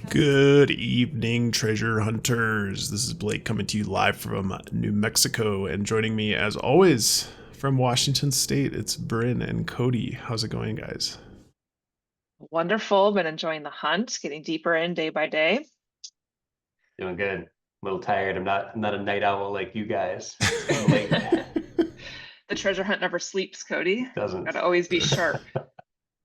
Good evening, treasure hunters. This is Blake coming to you live from New Mexico, and joining me, as always, from Washington State, it's Bryn and Cody. How's it going, guys? Wonderful. Been enjoying the hunt, getting deeper in day by day. Doing good. A little tired. I'm not a night owl like you guys. It's kind of late. The treasure hunt never sleeps, Cody. Doesn't. Gotta always be sharp.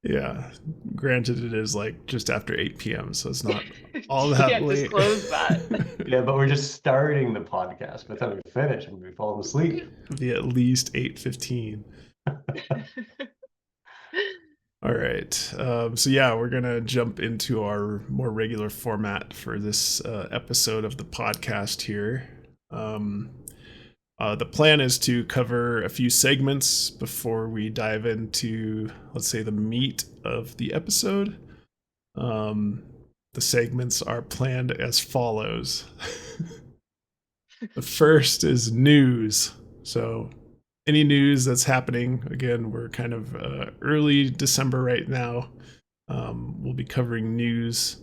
Yeah, granted, it is like just after 8 p.m., so it's not all You that can't late. disclose that. Yeah, but we're just starting the podcast. By the time we finish, we'll be falling asleep. It'll be at least 8:15. All right. So yeah, we're gonna jump into our more regular format for this episode of the podcast here. The plan is to cover a few segments before we dive into, let's say, the meat of the episode. The segments are planned as follows. The first is news. So any news that's happening, again, we're kind of early December right now. We'll be covering news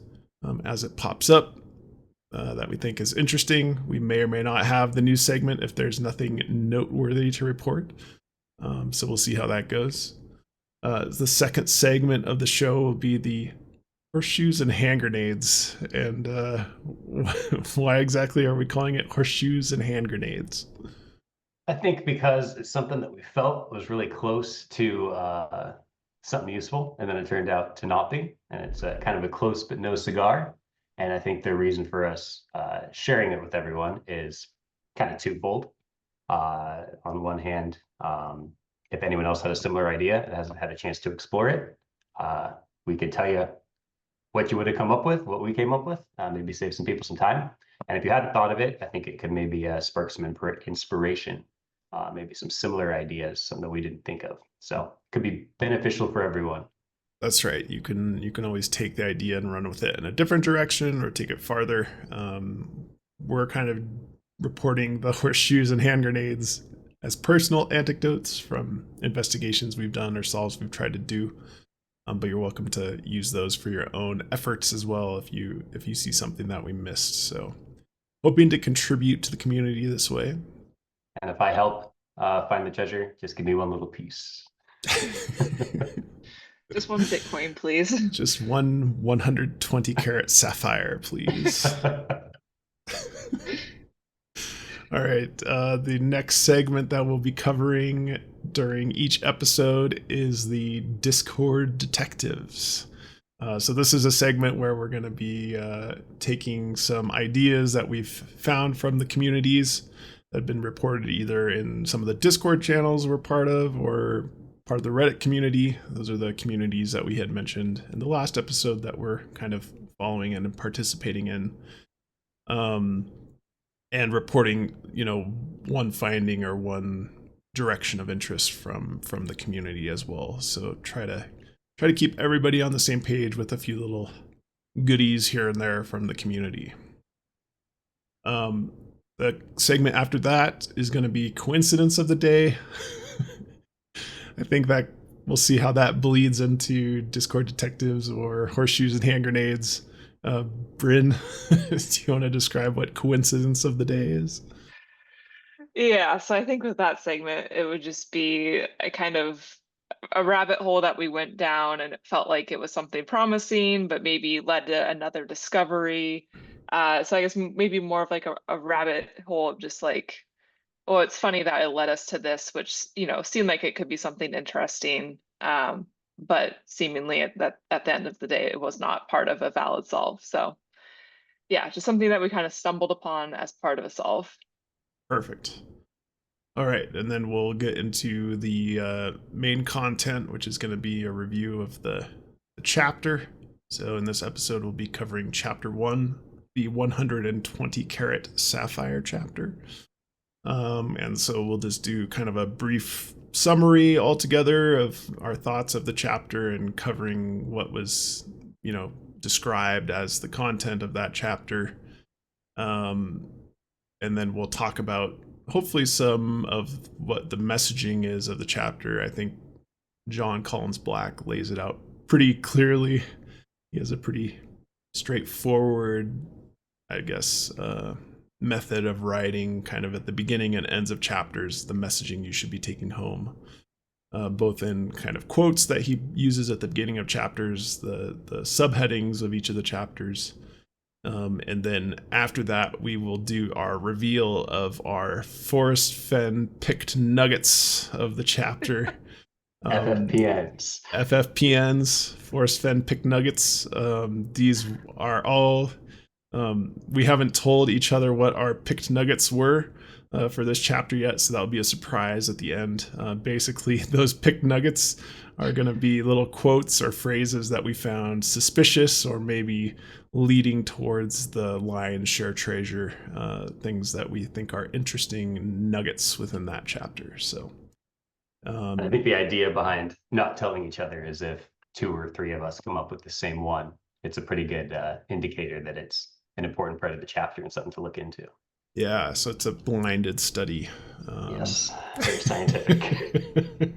as it pops up that we think is interesting. We may or may not have the news segment if there's nothing noteworthy to report. So we'll see how that goes. The second segment of the show will be the Horseshoes and Hand Grenades. And why exactly are we calling it Horseshoes and Hand Grenades? I think because it's something that we felt was really close to something useful, and then it turned out to not be. And it's kind of a close but no cigar. And I think the reason for us sharing it with everyone is kind of twofold. On one hand, if anyone else had a similar idea and hasn't had a chance to explore it, we could tell you what you would have come up with, what we came up with, maybe save some people some time. And if you hadn't thought of it, I think it could maybe spark some inspiration, maybe some similar ideas, something that we didn't think of. So it could be beneficial for everyone. That's right. You can always take the idea and run with it in a different direction or take it farther. We're kind of reporting the horseshoes and hand grenades as personal anecdotes from investigations we've done or solves we've tried to do. But you're welcome to use those for your own efforts as well if you see something that we missed. So hoping to contribute to the community this way. And if I help find the treasure, just give me one little piece. Just one Bitcoin, please. Just one 120-carat sapphire, please. All right. The next segment that we'll be covering during each episode is the Discord Detectives. So this is a segment where we're going to be taking some ideas that we've found from the communities that have been reported either in some of the Discord channels we're part of or part of the Reddit community. Those are the communities that we had mentioned in the last episode that we're kind of following and participating in. And reporting, one finding or one direction of interest from the community as well. So try to keep everybody on the same page with a few little goodies here and there from the community. The segment after that is going to be coincidence of the day. I think that we'll see how that bleeds into Discord Detectives or Horseshoes and Hand Grenades. Bryn, do you want to describe what coincidence of the day is? Yeah, so I think with that segment, it would just be a kind of a rabbit hole that we went down and it felt like it was something promising, but maybe led to another discovery. So I guess maybe more of like a rabbit hole of just like, well, it's funny that it led us to this, which, seemed like it could be something interesting. But seemingly at the end of the day, it was not part of a valid solve. So yeah, just something that we kind of stumbled upon as part of a solve. Perfect. All right, and then we'll get into the main content, which is going to be a review of the chapter. So in this episode, we'll be covering Chapter 1, the 120-Carat Sapphire chapter. And so we'll just do kind of a brief summary altogether of our thoughts of the chapter and covering what was, described as the content of that chapter. And then we'll talk about hopefully some of what the messaging is of the chapter. I think Jon Collins-Black lays it out pretty clearly. He has a pretty straightforward, I guess, method of writing, kind of at the beginning and ends of chapters, the messaging you should be taking home. Both in kind of quotes that he uses at the beginning of chapters, the subheadings of each of the chapters. And then after that, we will do our reveal of our Forrest Fenn Picked Nuggets of the chapter. FFPNs. FFPNs, Forrest Fenn Picked Nuggets. These are all, we haven't told each other what our picked nuggets were for this chapter yet, so that'll be a surprise at the end. Basically, those picked nuggets are going to be little quotes or phrases that we found suspicious or maybe leading towards the lion share treasure, things that we think are interesting nuggets within that chapter. So I think the idea behind not telling each other is if 2 or 3 of us come up with the same one, it's a pretty good indicator that it's an important part of the chapter and something to look into. Yeah, so it's a blinded study. Yes, very scientific.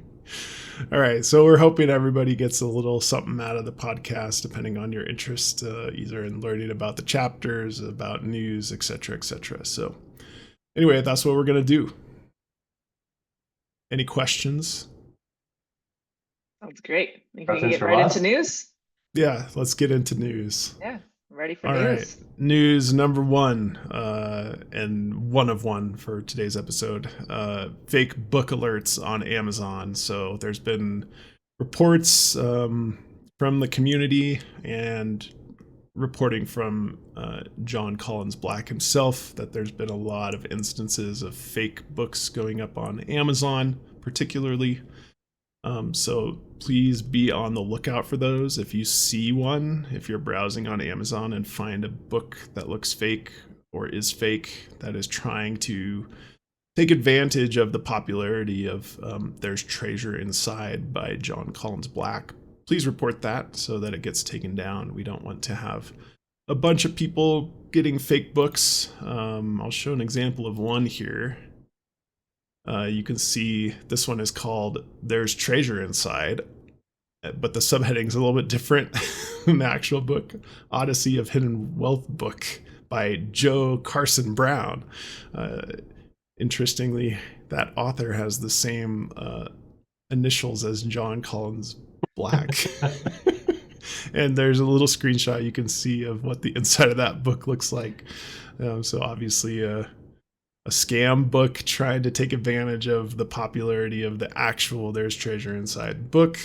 All right, so we're hoping everybody gets a little something out of the podcast, depending on your interest, either in learning about the chapters, about news, etc., etc. So anyway, that's what we're going to do. Any questions? Sounds great. We can Questions get from right us? into news. Yeah, let's get into news. Yeah, I'm ready for All news. right, news number 1, and one of one for today's episode, fake book alerts on Amazon. So there's been reports from the community and reporting from Jon Collins-Black himself that there's been a lot of instances of fake books going up on Amazon, particularly. So please be on the lookout for those. If you see one, if you're browsing on Amazon and find a book that looks fake or is fake that is trying to take advantage of the popularity of There's Treasure Inside by Jon Collins-Black, please report that so that it gets taken down. We don't want to have a bunch of people getting fake books. I'll show an example of one here. You can see this one is called There's Treasure Inside, but the subheading's a little bit different than the actual book. Odyssey of Hidden Wealth book by Joe Carson Brown. Interestingly, that author has the same initials as Jon Collins-Black. And there's a little screenshot you can see of what the inside of that book looks like. So obviously a scam book trying to take advantage of the popularity of the actual There's Treasure Inside book.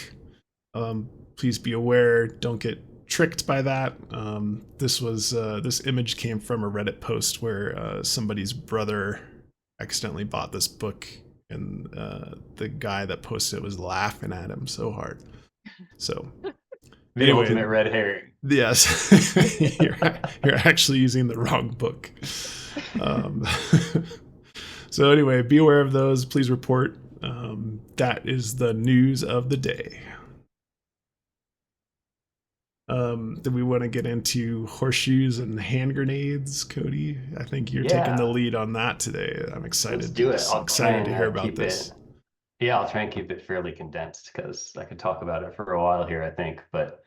Please be aware, don't get tricked by that. This image came from a Reddit post where somebody's brother accidentally bought this book, and the guy that posted it was laughing at him so hard. So the ultimate red herring. Yes, you're actually using the wrong book. So anyway, be aware of those. Please report. That is the news of the day. Do we want to get into horseshoes and hand grenades, Cody? I think you're taking the lead on that today. I'm excited. Let's do it. I'm excited to hear about this. I'll try and keep it fairly condensed because I could talk about it for a while here, I think. But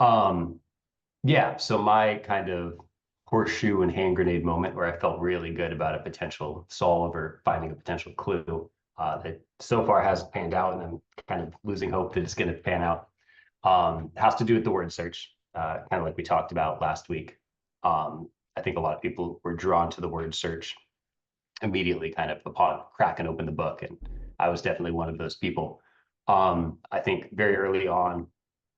so my kind of horseshoe and hand grenade moment where I felt really good about a potential solve or finding a potential clue that so far hasn't panned out, and I'm kind of losing hope that it's going to pan out. Has to do with the word search, kind of like we talked about last week. I think a lot of people were drawn to the word search immediately, kind of upon cracking open the book, and I was definitely one of those people. I think very early on,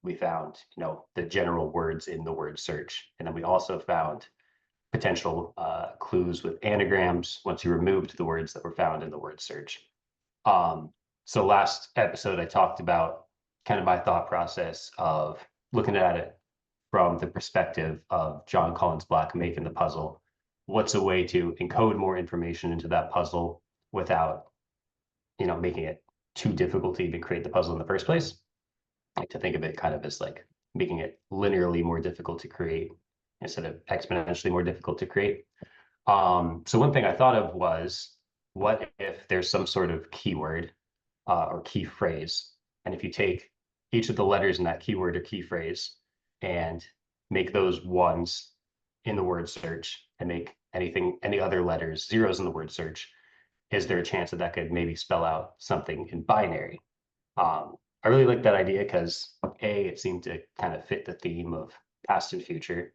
we found, the general words in the word search, and then we also found potential clues with anagrams once you removed the words that were found in the word search. So last episode, I talked about kind of my thought process of looking at it from the perspective of Jon Collins-Black making the puzzle. What's a way to encode more information into that puzzle without, making it too difficult to even create the puzzle in the first place? I like to think of it kind of as like making it linearly more difficult to create instead of exponentially more difficult to create. So one thing I thought of was, what if there's some sort of keyword or key phrase, and if you take each of the letters in that keyword or key phrase and make those ones in the word search and make any other letters zeros in the word search, is there a chance that that could maybe spell out something in binary? I really like that idea because it seemed to kind of fit the theme of past and future.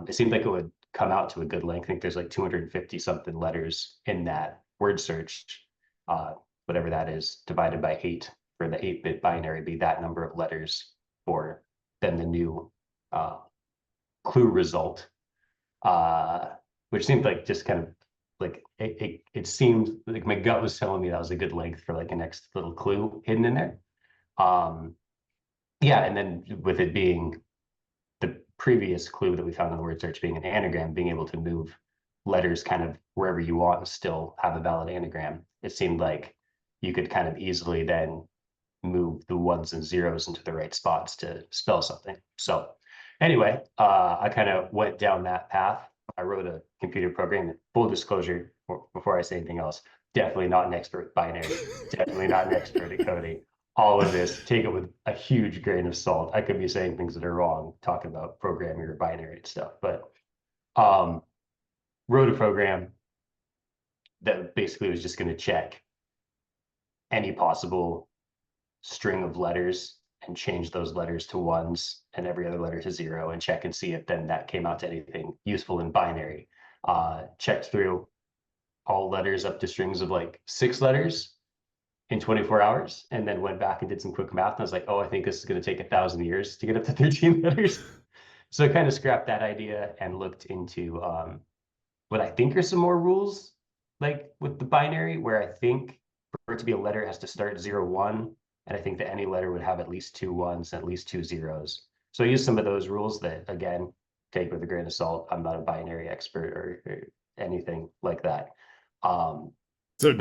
It seemed like it would come out to a good length. I think there's like 250 something letters in that word search, whatever that is, divided by 8 for the 8-bit binary, be that number of letters for then the new clue result, which seemed like just kind of like it seemed like my gut was telling me that was a good length for like a next little clue hidden in there. Yeah, and then with it being the previous clue that we found in the word search being an anagram, being able to move letters kind of wherever you want and still have a valid anagram, it seemed like you could kind of easily then move the ones and zeros into the right spots to spell something. So anyway, I kind of went down that path. I wrote a computer program. Full disclosure, before I say anything else, definitely not an expert at binary, definitely not an expert at coding. All of this, take it with a huge grain of salt. I could be saying things that are wrong, talking about programming or binary and stuff, but wrote a program that basically was just going to check any possible string of letters and change those letters to ones and every other letter to 0 and check and see if then that came out to anything useful in binary. Checked through all letters up to strings of like 6 letters in 24 hours, and then went back and did some quick math. And I was like, oh, I think this is going to take 1,000 years to get up to 13 letters. So I kind of scrapped that idea and looked into what I think are some more rules, like with the binary, where I think for it to be a letter, it has to start 0, 1. And I think that any letter would have at least 2 ones and at least 2 zeros. So I used some of those rules that, again, take with a grain of salt. I'm not a binary expert or anything like that. So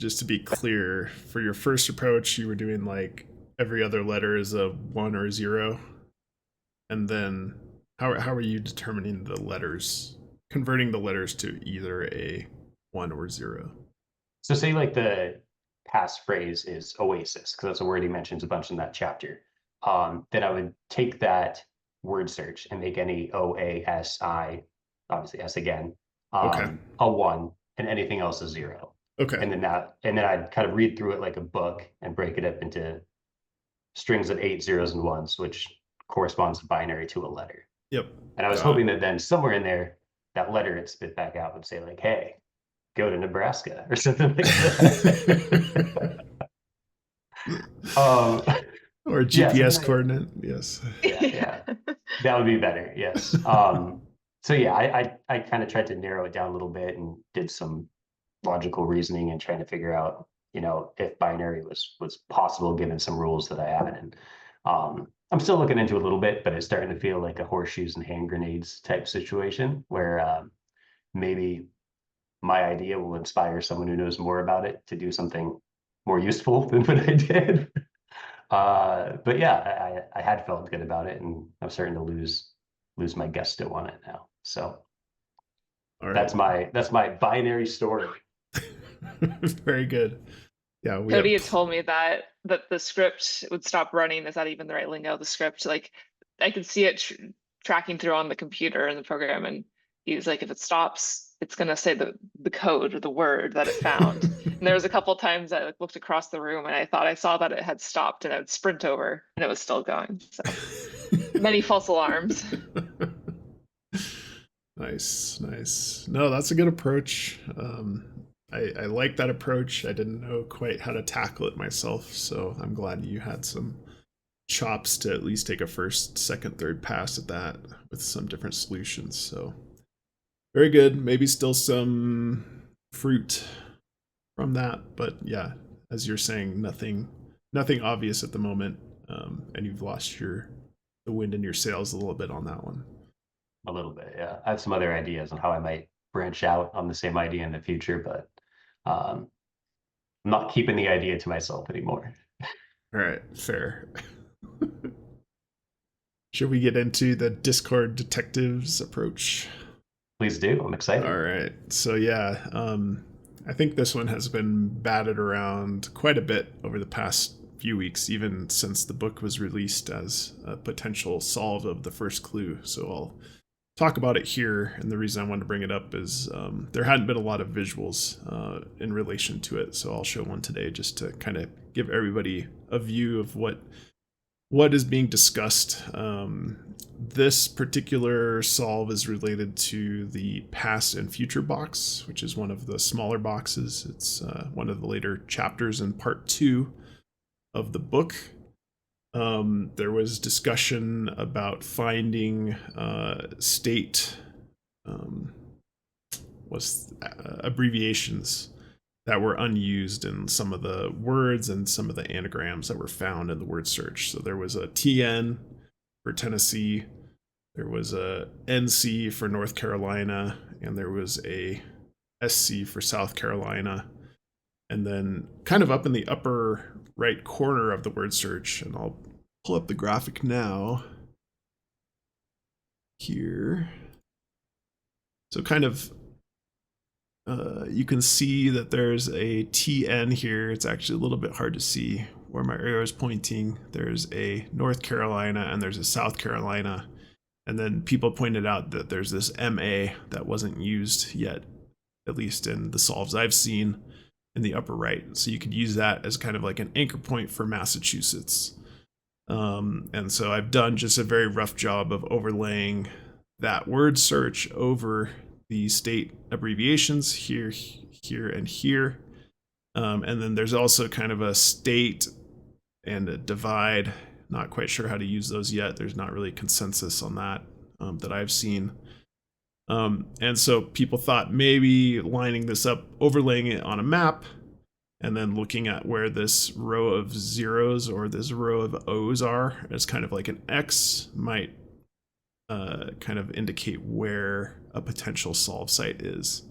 just to be clear, for your first approach, you were doing like every other letter is a 1 or 0. And then how are you determining the letters, converting the letters to either a 1 or 0? So say like the passphrase is oasis, because that's a word he mentions a bunch in that chapter. Then I would take that word search and make any OASI, obviously S again, Okay. a 1, and anything else a 0. Okay. And then I'd kind of read through it like a book and break it up into strings of 8 zeros and 1s, which corresponds to binary to a letter. Yep. And I was hoping that then somewhere in there, that letter it spit back out would say like, hey, go to Nebraska or something like that. Or GPS coordinate. Yes. Yeah. That would be better. Yes. So yeah, I kind of tried to narrow it down a little bit and did some logical reasoning and trying to figure out, if binary was possible given some rules that I had. And I'm still looking into a little bit, but it's starting to feel like a horseshoes and hand grenades type situation where maybe my idea will inspire someone who knows more about it to do something more useful than what I did. But yeah, I had felt good about it, and I'm starting to lose my gusto on it now. So all right. That's my binary story. Very good. Yeah, Cody had told me that the script would stop running. Is that even the right lingo? The script, like I could see it tracking through on the computer in the program, and he's like, if it stops, it's gonna say the code or the word that it found. And there was a couple times I looked across the room and I thought I saw that it had stopped, and I would sprint over and it was still going. So many false alarms. Nice. No, that's a good approach. I like that approach. I didn't know quite how to tackle it myself, so I'm glad you had some chops to at least take a first, second, third pass at that with some different solutions. So very good. Maybe still some fruit from that, but yeah, as you're saying, nothing obvious at the moment, and you've lost the wind in your sails a little bit on that one. A little bit, yeah. I have some other ideas on how I might branch out on the same idea in the future, but I'm not keeping the idea to myself anymore. All right, fair. Should we get into the Discord detectives approach? Please do. I'm excited. All right. So yeah, I think this one has been batted around quite a bit over the past few weeks, even since the book was released as a potential solve of the first clue. So I'll talk about it here. And the reason I wanted to bring it up is there hadn't been a lot of visuals in relation to it. So I'll show one today just to kind of give everybody a view of what is being discussed. This particular solve is related to the past and future box, which is one of the smaller boxes. It's one of the later chapters in part 2 of the book. There was discussion about finding state abbreviations that were unused in some of the words and some of the anagrams that were found in the word search. So there was a TN for Tennessee, there was a NC for North Carolina, and there was a SC for South Carolina. And then kind of up in the upper right corner of the word search, and I'll pull up the graphic now here. So kind of you can see that there's a TN here. It's actually a little bit hard to see where my arrow is pointing. There's a North Carolina and there's a South Carolina. And then people pointed out that there's this MA that wasn't used yet, at least in the solves I've seen, in the upper right. So you could use that as kind of like an anchor point for Massachusetts. And so I've done just a very rough job of overlaying that word search over the state abbreviations here, here, and here. And then there's also kind of a state and a divide. Not quite sure how to use those yet. There's not really consensus on that that I've seen. And so people thought maybe lining this up, overlaying it on a map, and then looking at where this row of zeros or this row of O's are as kind of like an X might kind of indicate where a potential solve site is.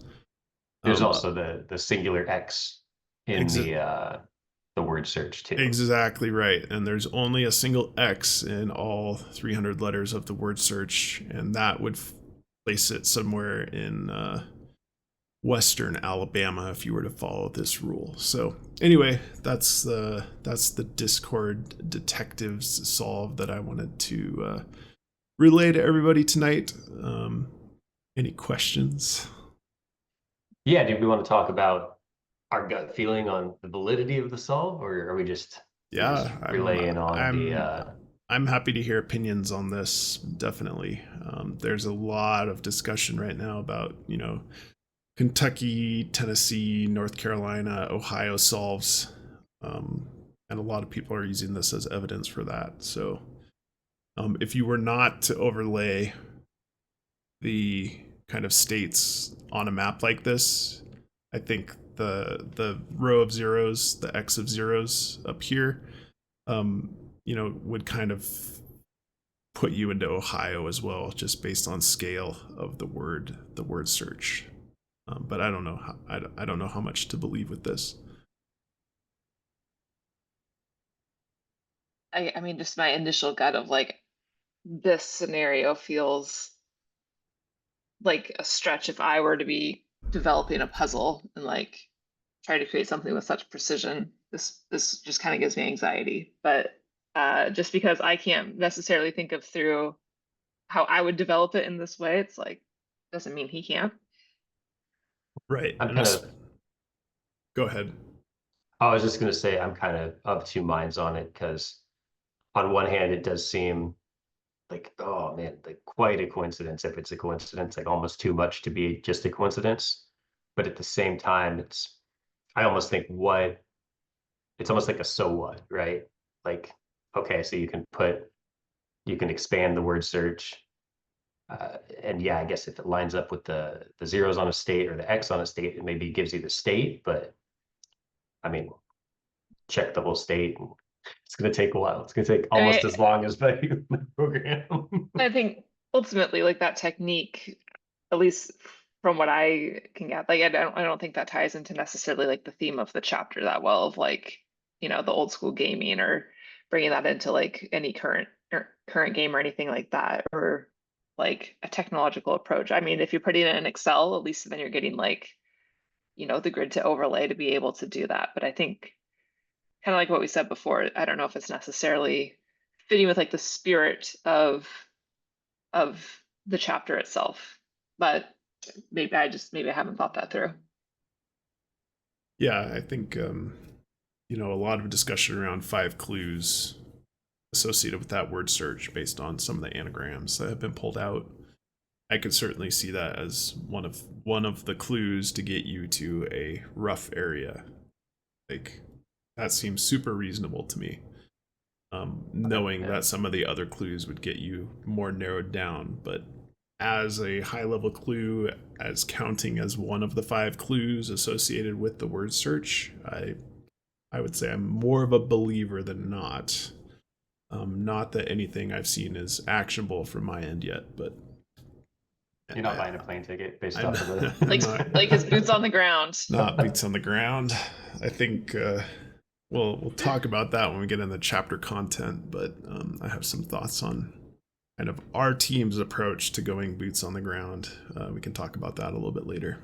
There's also the singular X in the word search too. Exactly right. And there's only a single X in all 300 letters of the word search, and that would place it somewhere in Western Alabama if you were to follow this rule. So anyway, that's the Discord detectives solve that I wanted to relay to everybody tonight. Any questions? Yeah, do we want to talk about our gut feeling on the validity of the solve, or are we just relaying I'm happy to hear opinions on this. Definitely. There's a lot of discussion right now about, Kentucky, Tennessee, North Carolina, Ohio solves. And a lot of people are using this as evidence for that. So if you were not to overlay the kind of states on a map like this, I think the row of zeros, the X of zeros up here, would kind of put you into Ohio as well, just based on scale of the word search. But I don't know I don't know how much to believe with this. I mean, just my initial gut of like, this scenario feels like a stretch if I were to be developing a puzzle and like try to create something with such precision. This just kind of gives me anxiety. But just because I can't necessarily think of through how I would develop it in this way, it's like, doesn't mean he can't. Right. Go ahead. I was just going to say I'm kind of two minds on it, because on one hand it does seem like, oh man, like quite a coincidence if it's a coincidence, like almost too much to be just a coincidence. But at the same time, I almost think it's almost like a so what, right? Like, okay, so you can expand the word search. And yeah, I guess if it lines up with the zeros on a state or the X on a state, it maybe gives you the state, but I mean, check the whole state. It's going to take a while. It's going to take almost as long as writing the program. I think ultimately, like, that technique, at least from what I can get, like, I don't think that ties into necessarily like the theme of the chapter that well, of like, the old school gaming, or bringing that into like any current game or anything like that, or like a technological approach. I mean, if you're putting it in Excel, at least then you're getting like, the grid to overlay to be able to do that. But I think kind of like what we said before, I don't know if it's necessarily fitting with like the spirit of the chapter itself, but maybe I haven't thought that through. Yeah, I think a lot of discussion around 5 clues associated with that word search based on some of the anagrams that have been pulled out. I could certainly see that as one of the clues to get you to a rough area. Like, that seems super reasonable to me. Knowing that some of the other clues would get you more narrowed down, but as a high level clue, as counting as one of the 5 clues associated with the word search, I would say I'm more of a believer than not. Not that anything I've seen is actionable from my end yet, but you're not buying a plane ticket based off of the like his boots on the ground. Not boots on the ground. I think we'll talk about that when we get into chapter content, but I have some thoughts on kind of our team's approach to going boots on the ground. We can talk about that a little bit later.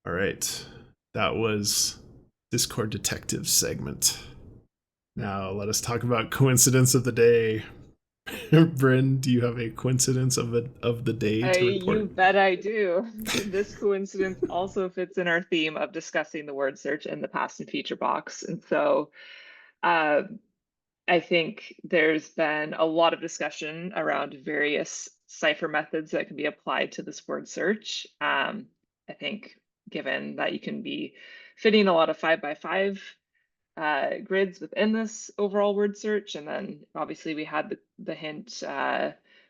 All right, that was Discord Detective segment. Now let us talk about coincidence of the day. Bryn, do you have a coincidence of the day to report? You bet I do. This coincidence also fits in our theme of discussing the word search in the past and future box. And so I think there's been a lot of discussion around various cipher methods that can be applied to this word search. I think given that you can be fitting a lot of 5x5 grids within this overall word search, and then obviously we had the hint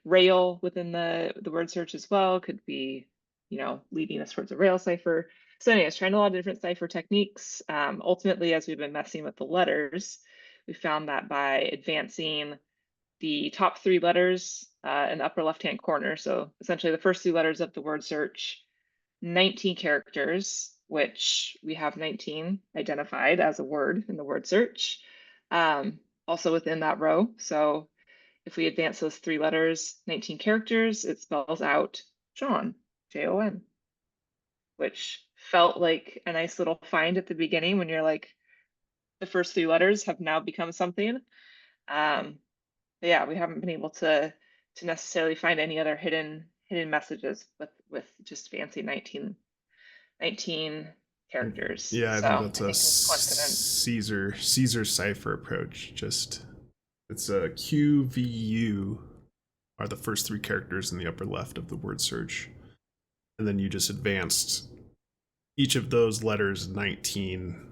rail within the word search as well, could be leading us towards a rail cipher. So anyways, trying a lot of different cipher techniques. Ultimately, as we've been messing with the letters, we found that by advancing the top 3 letters in the upper left hand corner, so essentially the first 3 letters of the word search, 19 characters, which we have 19 identified as a word in the word search, also within that row. So if we advance those 3 letters, 19 characters, it spells out Jon, Jon, which felt like a nice little find at the beginning when you're like, the first 3 letters have now become something. Yeah, we haven't been able to necessarily find any other hidden messages with just fancy 19 characters. Yeah, I so think that's Caesar cipher approach. Just it's a QVU are the first 3 characters in the upper left of the word search, and then you just advanced each of those letters 19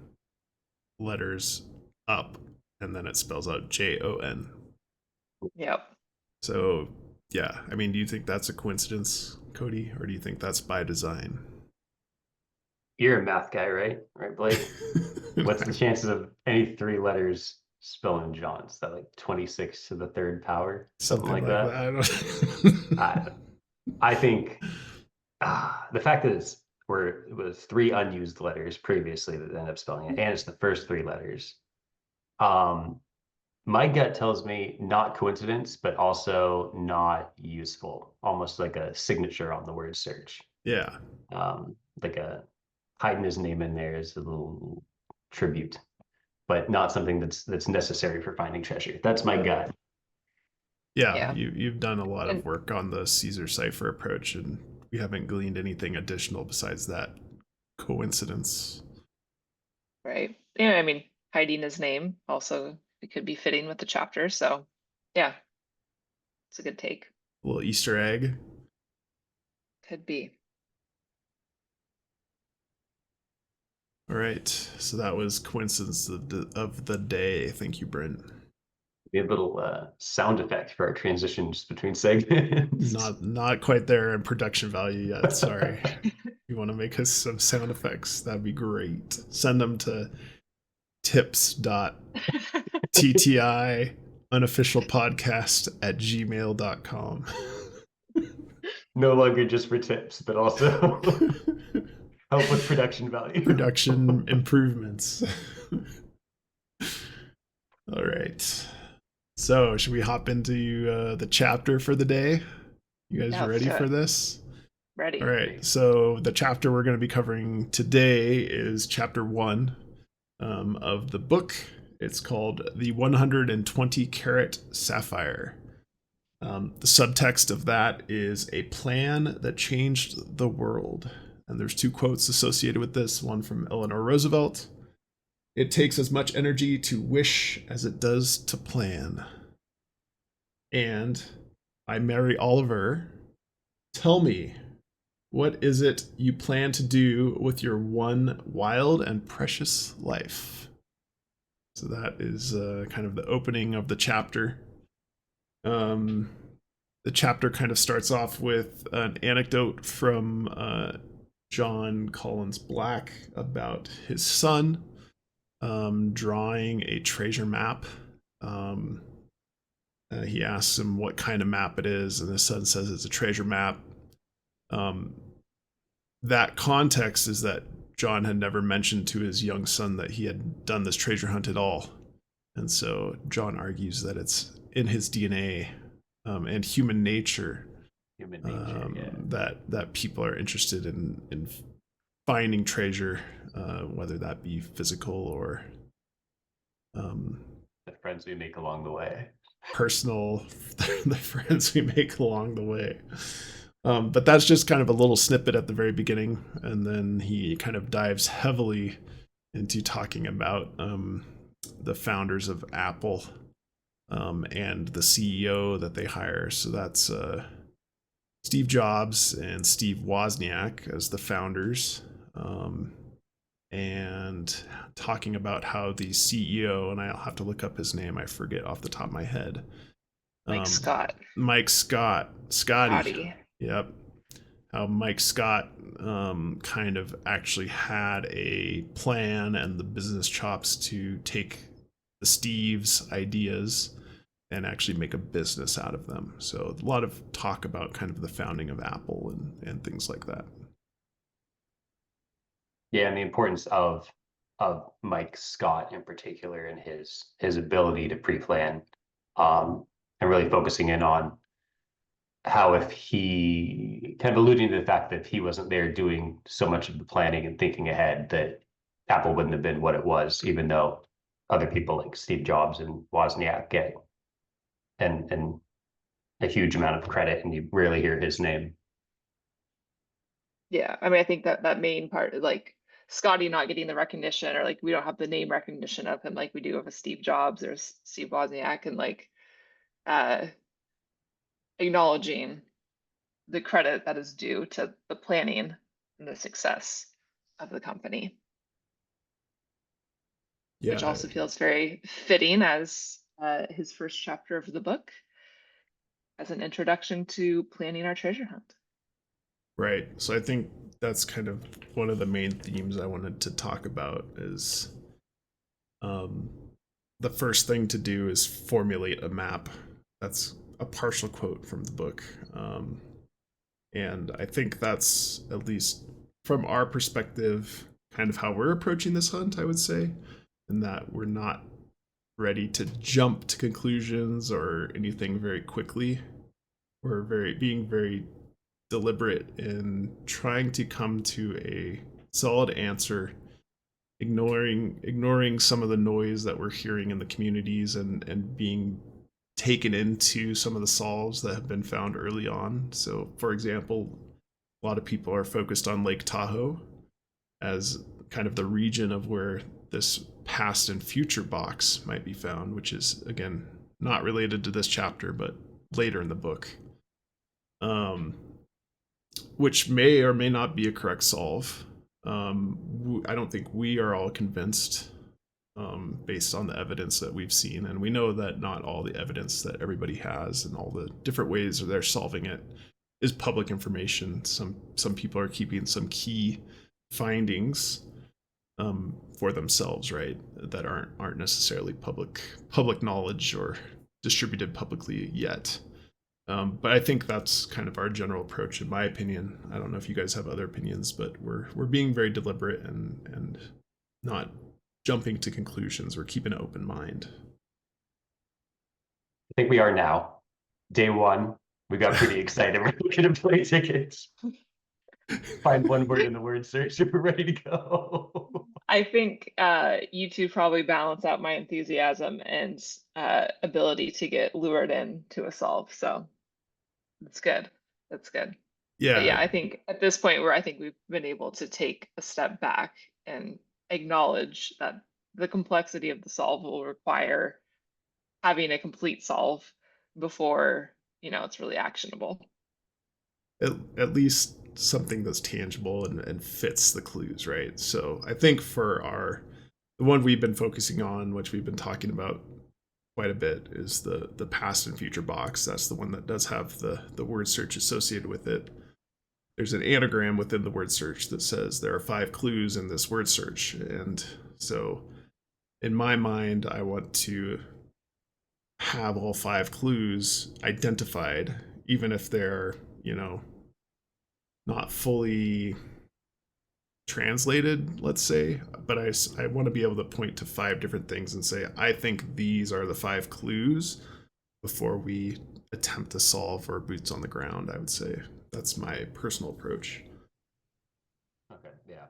letters up, and then it spells out Jon. Yep. So yeah, I mean, do you think that's a coincidence, Cody, or do you think that's by design? You're a math guy, right? Right, Blake? What's the chances of any 3 letters spelling Jon? Is that like 26 to the 3rd power? Something like that? I think the fact that it was 3 unused letters previously that ended up spelling it, and it's the first 3 letters. My gut tells me not coincidence, but also not useful. Almost like a signature on the word search. Yeah. Like hiding his name in there is a little tribute, but not something that's necessary for finding treasure. That's my gut. Yeah. You've done a lot of work on the Caesar cipher approach, and we haven't gleaned anything additional besides that coincidence. Right. Yeah, I mean, hiding his name also, it could be fitting with the chapter. So yeah, it's a good take. A little Easter egg. Could be. All right. So that was coincidence of the day. Thank you, Brent. A little sound effect for our transitions between segments. Not quite there in production value yet. Sorry. You want to make us some sound effects? That'd be great. Send them to tips.ttiunofficialpodcast@gmail.com. No longer just for tips, but also help with production value. Production improvements. All right. So, should we hop into the chapter for the day? You guys ready for this? Ready. All right. So the chapter we're going to be covering today is chapter 1 of the book. It's called The 120-Carat Sapphire. The subtext of that is a plan that changed the world. And there's 2 quotes associated with this, one from Eleanor Roosevelt. It takes as much energy to wish as it does to plan. And by Mary Oliver. Tell me, what is it you plan to do with your one wild and precious life? So that is kind of the opening of the chapter. The chapter kind of starts off with an anecdote from Jon Collins-Black about his son drawing a treasure map. He asks him what kind of map it is, and his son says it's a treasure map. That context is that Jon had never mentioned to his young son that he had done this treasure hunt at all. And so Jon argues that it's in his DNA and human nature, that people are interested in finding treasure, whether that be physical or the friends we make along the way. Personal, the friends we make along the way. But that's just kind of a little snippet at the very beginning, and then he kind of dives heavily into talking about the founders of Apple and the CEO that they hire. So that's Steve Jobs and Steve Wozniak as the founders, and talking about how the CEO, and I'll have to look up his name, I forget off the top of my head. Mike Scott. Scotty. Yep. How Mike Scott kind of actually had a plan and the business chops to take the Steve's ideas and actually make a business out of them. So a lot of talk about kind of the founding of Apple and things like that. Yeah, and the importance of Mike Scott in particular and his ability to pre-plan, and really focusing in on how, if he kind of alluding to the fact that if he wasn't there doing so much of the planning and thinking ahead, that Apple wouldn't have been what it was, even though other people like Steve Jobs and Wozniak get and a huge amount of credit, and you rarely hear his name. Yeah, I mean, I think that main part, like Scotty not getting the recognition, or like we don't have the name recognition of him like we do of a Steve Jobs or Steve Wozniak, and like acknowledging the credit that is due to the planning and the success of the company. Yeah. Which also feels very fitting as his first chapter of the book, as an introduction to planning our treasure hunt. Right. So I think that's kind of one of the main themes I wanted to talk about is the first thing to do is formulate a map. That's a partial quote from the book. And I think that's, at least from our perspective, kind of how we're approaching this hunt, I would say, in that we're not ready to jump to conclusions or anything very quickly. We're being very deliberate in trying to come to a solid answer, ignoring some of the noise that we're hearing in the communities and being taken into some of the solves that have been found early on. So, for example, a lot of people are focused on Lake Tahoe as kind of the region of where this past and future box might be found, which is, again, not related to this chapter, but later in the book. Which may or may not be a correct solve. I don't think we are all convinced based on the evidence that we've seen. And we know that not all the evidence that everybody has and all the different ways they're solving it is public information. Some people are keeping some key findings for themselves, right? That aren't necessarily public knowledge or distributed publicly yet. But I think that's kind of our general approach, in my opinion. I don't know if you guys have other opinions, but we're being very deliberate and not jumping to conclusions. We're keeping an open mind. I think we are now. Day one, we got pretty excited. We're looking to play tickets. Find one word in the word search, we're ready to go. I think you two probably balance out my enthusiasm and ability to get lured into a solve. So that's good. That's good. But Yeah, yeah, I think at this point where I think we've been able to take a step back and acknowledge that the complexity of the solve will require having a complete solve before, it's really actionable. at least something that's tangible and fits the clues, right? So I think for the one we've been focusing on, which we've been talking about quite a bit, is the past and future box. That's the one that does have the word search associated with it. There's an anagram within the word search that says there are 5 clues in this word search, and so in my mind, I want to have all 5 clues identified, even if they're, not fully translated, let's say, but I want to be able to point to 5 different things and say, I think these are the 5 clues before we attempt to solve or boots on the ground, I would say. That's my personal approach. Okay, yeah.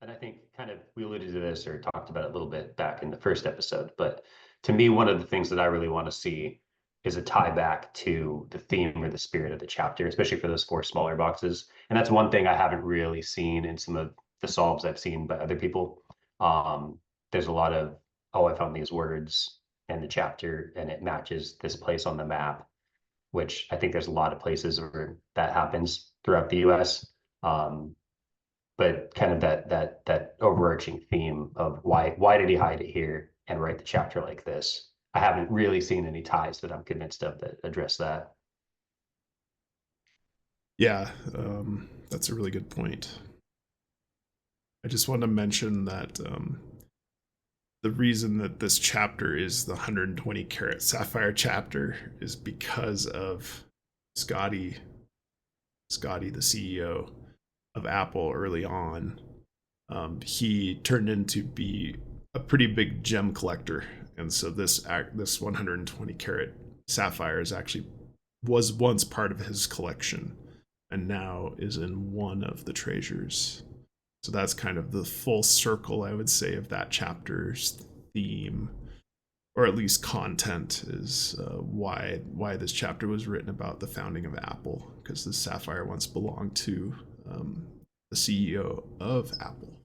And I think kind of we alluded to this or talked about it a little bit back in the first episode, but to me, one of the things that I really want to see is a tie back to the theme or the spirit of the chapter, especially for those 4 smaller boxes. And that's one thing I haven't really seen in some of the solves I've seen by other people. There's a lot of, oh, I found these words in the chapter and it matches this place on the map, which I think there's a lot of places where that happens throughout the US. But kind of that overarching theme of why did he hide it here and write the chapter like this? I haven't really seen any ties that I'm convinced of that address that. Yeah, that's a really good point. I just want to mention that the reason that this chapter is the 120-carat sapphire chapter is because of Scotty, the CEO of Apple early on. He turned into be a pretty big gem collector, and so this 120-carat sapphire was once part of his collection, and now is in one of the treasures. So that's kind of the full circle, I would say, of that chapter's theme, or at least content, is why this chapter was written about the founding of Apple, because the sapphire once belonged to the CEO of Apple.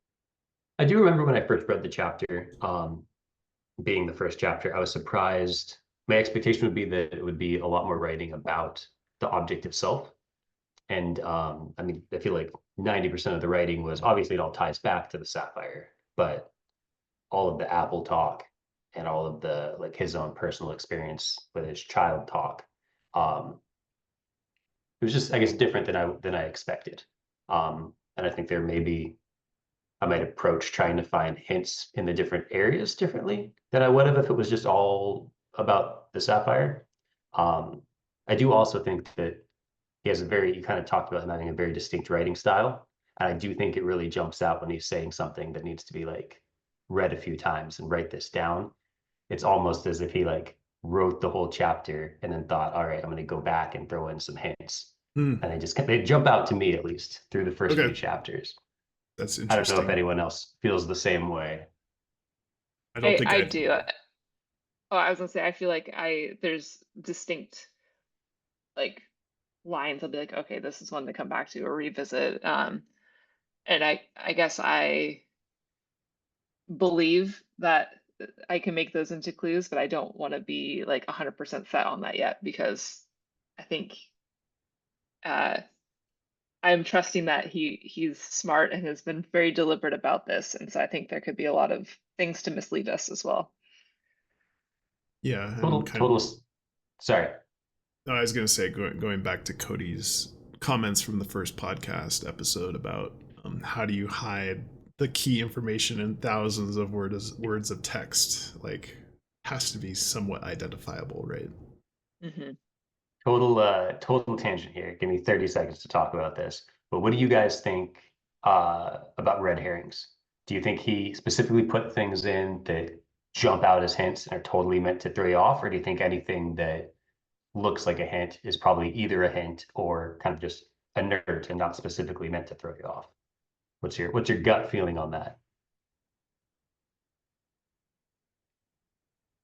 I do remember when I first read the chapter, being the first chapter, I was surprised. My expectation would be that it would be a lot more writing about the object itself. And I mean, I feel like 90% of the writing was obviously it all ties back to the sapphire, but all of the Apple talk and all of the like his own personal experience with his child talk, it was just I guess different than I expected. And I think there may be I might approach trying to find hints in the different areas differently than I would have if it was just all about the sapphire. Um, I do also think that he has you kind of talked about him having a very distinct writing style. And I do think it really jumps out when he's saying something that needs to be like read a few times and write this down. It's almost as if he like wrote the whole chapter and then thought, all right, I'm going to go back and throw in some hints. And they jump out to me at least through the first few chapters. That's I don't know if interesting. anyone else feels the same way. I don't think I do. Oh, I was gonna say I feel like there's distinct like lines. I'll be like, okay, this is one to come back to or revisit. And I guess I believe that I can make those into clues, but I don't want to be like 100% set on that yet because I think uh, I'm trusting that he's smart and has been very deliberate about this, and so I think there could be a lot of things to mislead us as well. Yeah, and Total, kind total. of, Sorry. no, I was going to say, going back to Cody's comments from the first podcast episode about how do you hide the key information in thousands of words of text, like, has to be somewhat identifiable, right? Hmm. Total tangent here. Give me 30 seconds to talk about this. But what do you guys think about red herrings? Do you think he specifically put things in that jump out as hints and are totally meant to throw you off, or do you think anything that looks like a hint is probably either a hint or kind of just a nerd and not specifically meant to throw you off. What's your gut feeling on that?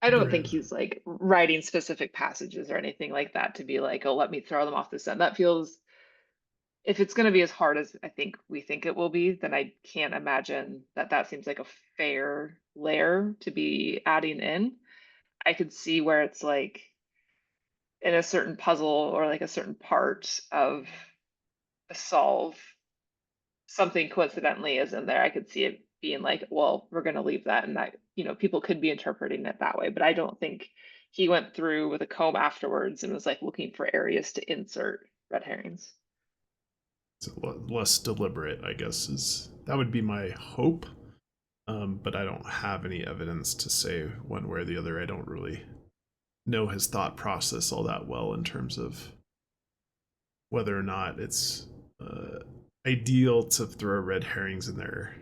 I don't think Brand. he's like writing specific passages or anything like that to be like, oh, let me throw them off the scent. That feels, if it's going to be as hard as I think we think it will be, then I can't imagine that that seems like a fair layer to be adding in. I could see where it's like in a certain puzzle or like a certain part of a solve, something coincidentally is in there. I could see it being like, well, we're going to leave that, and that, people could be interpreting it that way. But I don't think he went through with a comb afterwards and was like looking for areas to insert red herrings. It's less deliberate, I guess, is that would be my hope. But I don't have any evidence to say one way or the other. I don't really know his thought process all that well in terms of whether or not it's ideal to throw red herrings in there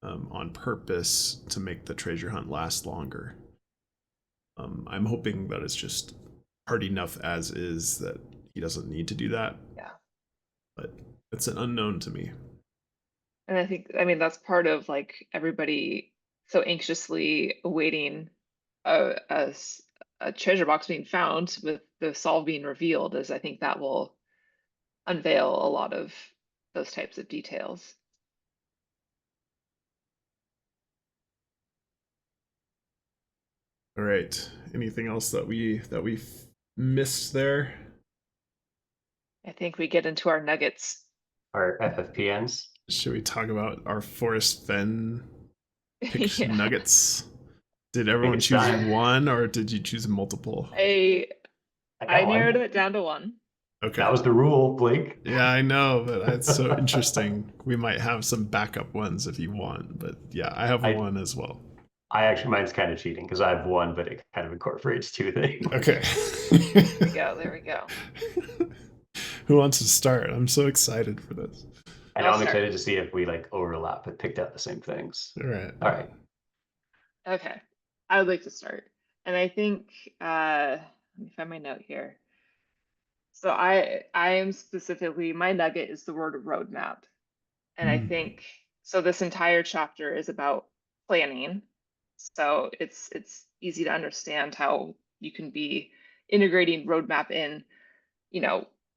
on purpose to make the treasure hunt last longer. I'm hoping that it's just hard enough as is that he doesn't need to do that. Yeah. But it's an unknown to me. And I mean, that's part of like everybody so anxiously awaiting a treasure box being found with the solve being revealed, is I think that will unveil a lot of those types of details. All right. Anything else that we missed there? I think we get into our nuggets. Our FFPNs. Should we talk about our Forrest Fenn Picked Yeah. Nuggets? Did everyone choose one, or did you choose multiple? I got one. narrowed it down to one. Okay. That was the rule, Blake. Yeah, I know, but it's so interesting. We might have some backup ones if you want, but yeah, I have one as well. Mine's kind of cheating because I have one, but it kind of incorporates two things. Okay. There we go. Who wants to start? I'm so excited for this. And I'm excited to see if we like overlap but picked out the same things. All right. All right. Okay. I would like to start. And I think let me find my note here. So I am specifically, my nugget is the word roadmap. And I think so this entire chapter is about planning. So it's easy to understand how you can be integrating roadmap in,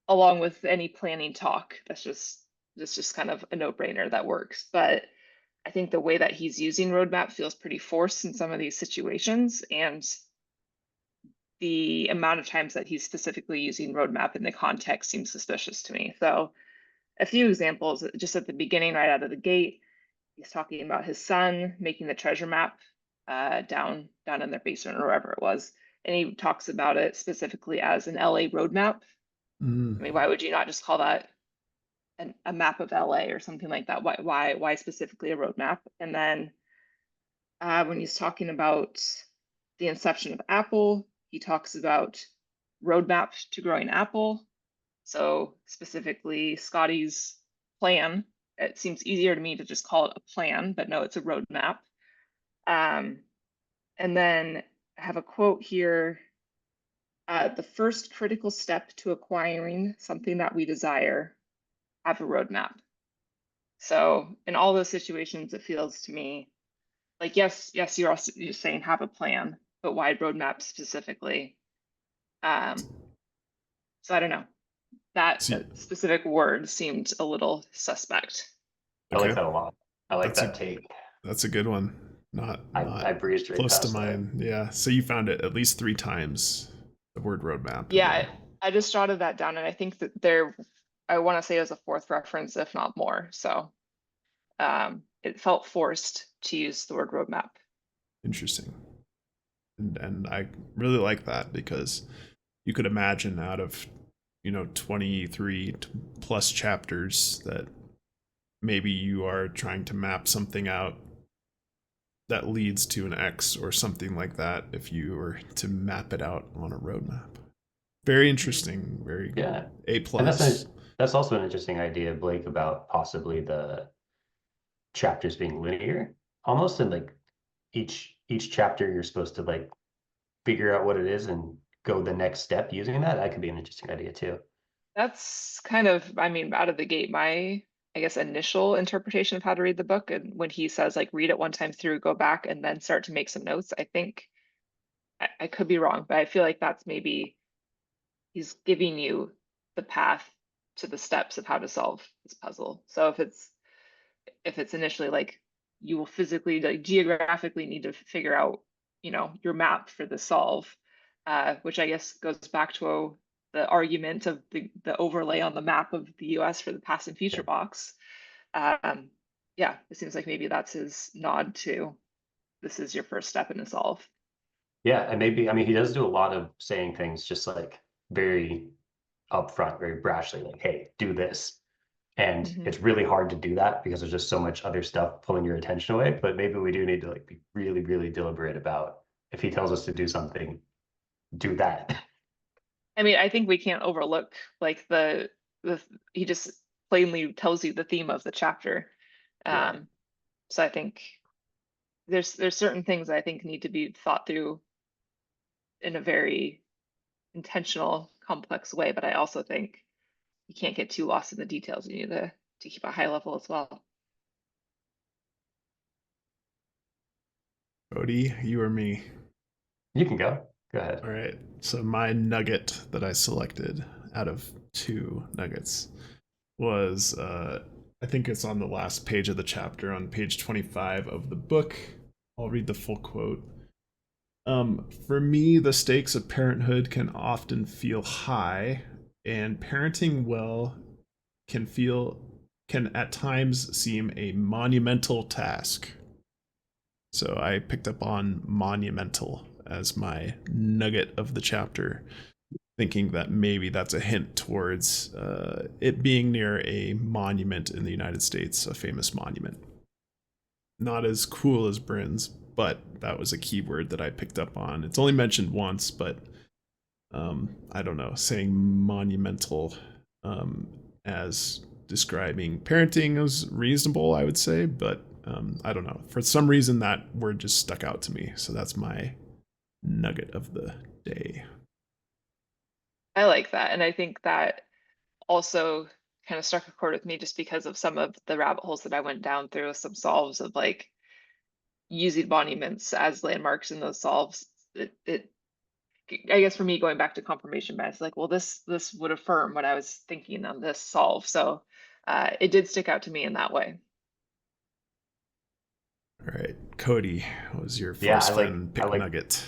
along with any planning talk. That's just kind of a no-brainer that works. But I think the way that he's using roadmap feels pretty forced in some of these situations, and the amount of times that he's specifically using roadmap in the context seems suspicious to me. So a few examples, just at the beginning, right out of the gate, he's talking about his son making the treasure map down in their basement or wherever it was. And he talks about it specifically as an LA roadmap. I mean, why would you not just call that a map of LA or something like that? Why specifically a roadmap? And then when he's talking about the inception of Apple, he talks about roadmap to growing Apple. So specifically Scotty's plan. It seems easier to me to just call it a plan, but no, it's a roadmap. And then I have a quote here. The first critical step to acquiring something that we desire, have a roadmap. So in all those situations, it feels to me like, yes, you're saying have a plan, but why roadmap specifically? So I don't know. That specific word seemed a little suspect. I like that a lot. I like that take. That's a good one. I breezed right close past to mine. That. Yeah. So you found it at least 3 times, the word roadmap. Yeah, I just jotted that down, and I think that I want to say as a 4th reference, if not more. So it felt forced to use the word roadmap. Interesting. And I really like that, because you could imagine out of 23 plus chapters that maybe you are trying to map something out that leads to an X or something like that if you were to map it out on a roadmap. Very interesting. Very good. Yeah. A plus. And that's also an interesting idea, Blake, about possibly the chapters being linear almost, and like each chapter you're supposed to like figure out what it is and go the next step using that. That could be an interesting idea too. That's kind of, I mean, out of the gate, my, I guess, initial interpretation of how to read the book. And when he says like read it one time through, go back and then start to make some notes, I think I could be wrong, but I feel like that's maybe he's giving you the path to the steps of how to solve this puzzle. So if it's initially like you will physically, like geographically need to figure out, your map for the solve, which I guess goes back to the argument of the overlay on the map of the US for the past and future box. Yeah, it seems like maybe that's his nod to this is your first step in a solve. Yeah, and maybe, I mean, he does do a lot of saying things just like very upfront, very brashly, like, hey, do this. And Mhm. it's really hard to do that because there's just so much other stuff pulling your attention away. But maybe we do need to like be really, really deliberate about if he tells us to do something, do that. I mean, I think we can't overlook like the he just plainly tells you the theme of the chapter. Yeah. So I think there's certain things I think need to be thought through in a very intentional, complex way, but I also think you can't get too lost in the details. You need to keep a high level as well. Cody, you or me? You can go. Go ahead. All right. So my nugget that I selected out of 2 nuggets was I think it's on the last page of the chapter on page 25 of the book. I'll read the full quote. For me, the stakes of parenthood can often feel high, and parenting well can at times seem a monumental task. So I picked up on monumental as my nugget of the chapter, thinking that maybe that's a hint towards it being near a monument in the United States, a famous monument. Not as cool as Bryn's, but that was a keyword that I picked up on. It's only mentioned once, but I don't know, saying monumental as describing parenting is reasonable, I would say, but I don't know. For some reason, that word just stuck out to me. So that's my nugget of the day. I like that. And I think that also kind of struck a chord with me just because of some of the rabbit holes that I went down through, some solves of like using monuments as landmarks in those solves. It I guess for me going back to confirmation bias, like, well, this would affirm what I was thinking on this solve. So it did stick out to me in that way. All right, Cody, what was your Yeah, Forrest Fenn I pick like nugget?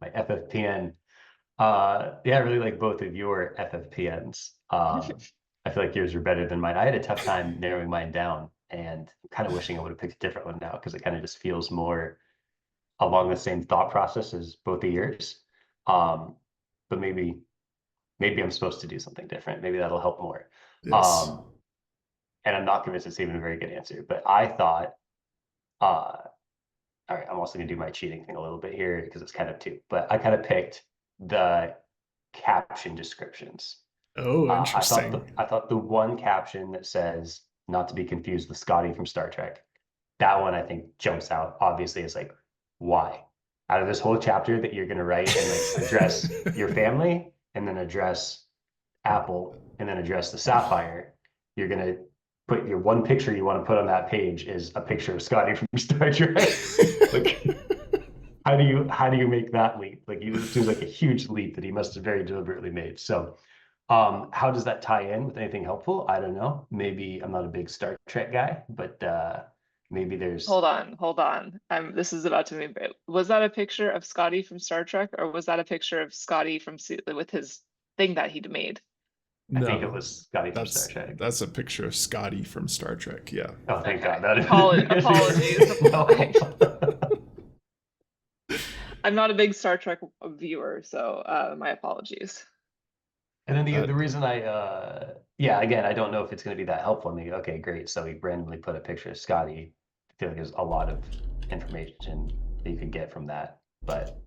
my FFPN. Yeah, I really like both of your FFPNs. I feel like yours are better than mine. I had a tough time narrowing mine down, and I'm kind of wishing I would have picked a different one now because it kind of just feels more along the same thought process as both of yours. Um, but maybe I'm supposed to do something different. Maybe that'll help more. Yes. Um, and I'm not convinced it's even a very good answer. But I thought, all right, I'm also gonna do my cheating thing a little bit here because it's kind of two. But I kind of picked the caption descriptions. Oh, I interesting. thought the one caption that says not to be confused with Scotty from Star Trek, that one I think jumps out. Obviously, it's like why out of this whole chapter that you're gonna write and like address your family and then address Apple and then address the Sapphire, you're gonna put your one picture you want to put on that page is a picture of Scotty from Star Trek. Like how do you make that leap? Like it seems like a huge leap that he must have very deliberately made. So how does that tie in with anything helpful? I don't know. Maybe I'm not a big Star Trek guy, but maybe there's Hold on. This is about to be. Was that a picture of Scotty from Star Trek, or was that a picture of Scotty from with his thing that he'd made? I think it No, was Scotty from Star that's Trek. that's a picture of Scotty from Star Trek. Yeah. Oh, thank Okay. God. That Apologies. no. I'm not a big Star Trek viewer, so my apologies. And then That the reason I yeah, again, I don't know if it's gonna be that helpful. I mean, okay, great. So he randomly put a picture of Scotty. I feel like there's a lot of information that you could get from that, but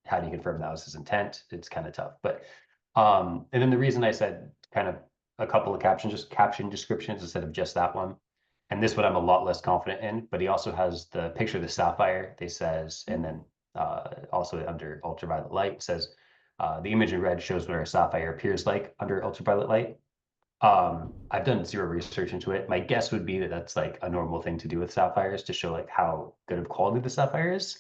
how do you confirm that was his intent? It's kind of tough. But and then the reason I said kind of a couple of captions, just caption descriptions instead of just that one. And this one I'm a lot less confident in, but he also has the picture of the sapphire. They says, and then also under ultraviolet light says, The image in red shows what our sapphire appears like under ultraviolet light. I've done zero research into it. My guess would be that that's like a normal thing to do with sapphires to show like how good of quality the sapphire is.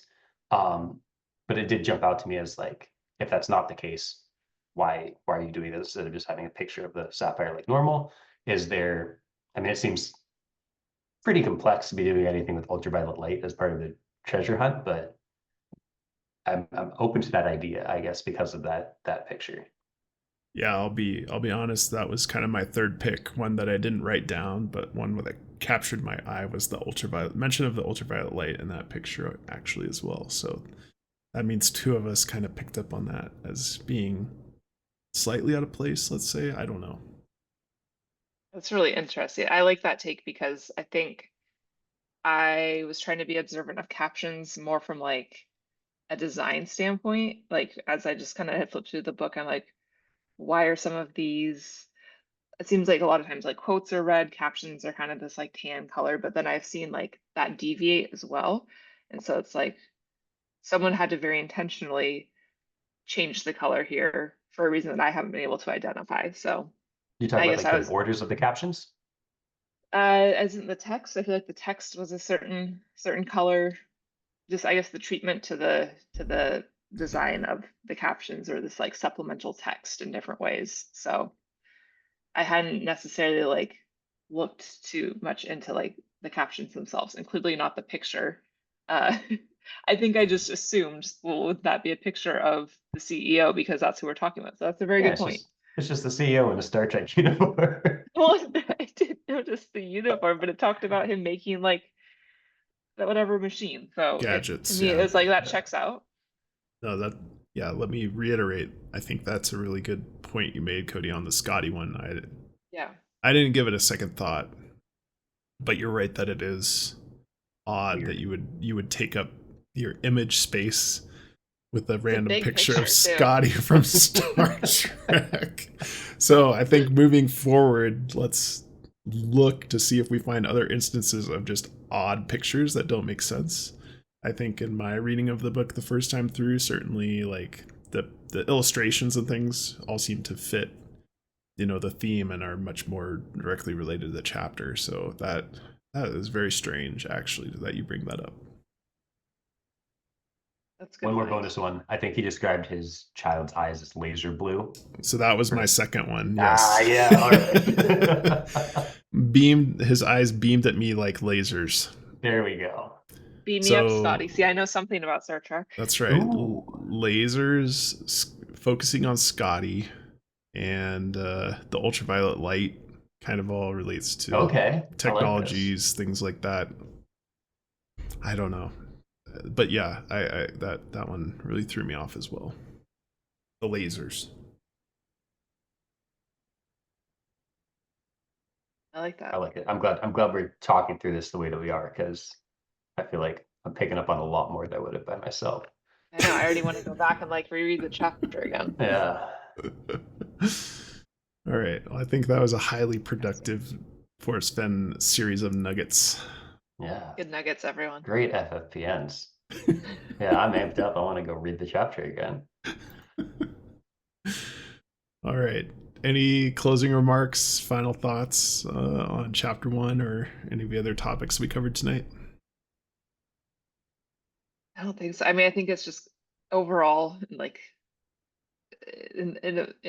But it did jump out to me as like, if that's not the case, why are you doing this instead of just having a picture of the sapphire like normal? Is there, I mean, it seems pretty complex to be doing anything with ultraviolet light as part of the treasure hunt, but I'm open to that idea, I guess, because of that picture. Yeah, I'll be honest, that was kind of my third pick, one that I didn't write down, but one that captured my eye was the ultraviolet mention of the ultraviolet light in that picture actually as well. So that means two of us kind of picked up on that as being slightly out of place, let's say. I don't know. That's really interesting. I like that take because I think I was trying to be observant of captions more from like a design standpoint. Like as I just kind of had flipped through the book, I'm like, why are some of these? It seems like a lot of times like quotes are red, captions are kind of this like tan color, but then I've seen like that deviate as well. And so it's like someone had to very intentionally change the color here for a reason that I haven't been able to identify. So You talk I about guess like I the was borders of the captions? as in the text, I feel like the text was a certain color. Just I guess the treatment to the design of the captions or this like supplemental text in different ways. So I hadn't necessarily like looked too much into like the captions themselves, including not the picture. Uh, I think I just assumed, well, would that be a picture of the CEO because that's who we're talking about? So that's a very Yeah, good point. it's just the CEO in a Star Trek uniform. Well, I didn't notice the uniform, but it talked about him making like that whatever machine. So it to Gadgets, me it yeah. was like that checks out. No, that yeah, let me reiterate. I think that's a really good point you made, Cody, on the Scotty one. Yeah. I didn't give it a second thought, but you're right that it is odd that Weird. you would take up your image space with a It's a random big picture of picture too. Scotty from Star Trek. So I think moving forward, let's look to see if we find other instances of just odd pictures that don't make sense. I think in my reading of the book the first time through, certainly like the illustrations and things all seem to fit, the theme and are much more directly related to the chapter. So that is very strange actually that you bring that up. That's a good One more point. bonus one. I think he described his child's eyes as laser blue. So that was my second one. Ah, Yes. yeah, all right. His eyes beamed at me like lasers. There we go. Beam me up, So Scotty. See, I know something about Star Trek. that's right. Ooh. Lasers focusing on Scotty, and the ultraviolet light kind of all relates to Okay. technologies, things like that. I don't know, but yeah, I that one really threw me off as well. The lasers. I like that. I like it. I'm glad we're talking through this the way that we are, because I feel like I'm picking up on a lot more than I would have by myself. I know. I already want to go back and like reread the chapter again. Yeah. All right. Well, I think that was a highly productive Forrest Fenn series of nuggets. Yeah. Good nuggets, everyone. Great FFPNs. Yeah, I'm amped up. I want to go read the chapter again. All right. Any closing remarks, final thoughts on chapter 1 or any of the other topics we covered tonight? I don't think so. I mean, I think it's just overall like in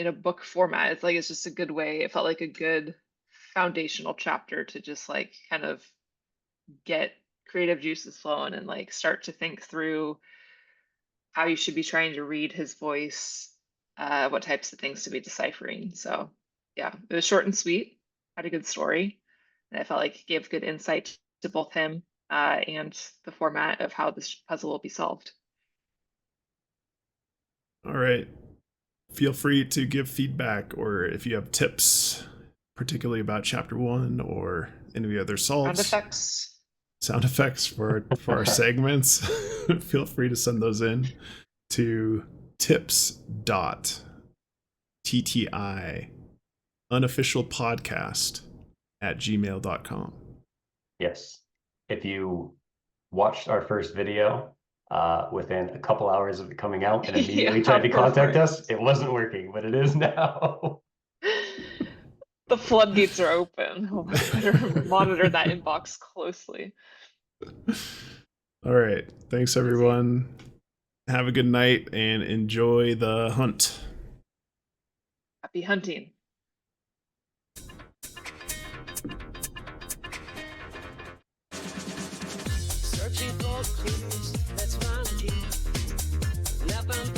a book format, it's like it's just a good way. It felt like a good foundational chapter to just like kind of get creative juices flowing and like start to think through how you should be trying to read his voice, what types of things to be deciphering. So yeah, it was short and sweet, had a good story, and I felt like it gave good insight to both him and the format of how this puzzle will be solved. All right. Feel free to give feedback, or if you have tips, particularly about chapter 1 or any of the other solves. Sound effects for our segments. Feel free to send those in to tips.ttiunofficialpodcast@gmail.com. Yes. If you watched our first video within a couple hours of it coming out and immediately Yeah, tried to contact perfect. us. It wasn't working, but it is now. The floodgates are open. We'll better monitor that inbox closely. All right. Thanks, everyone. Have a good night and enjoy the hunt. Happy hunting. Searching for clues, let's find you. Left and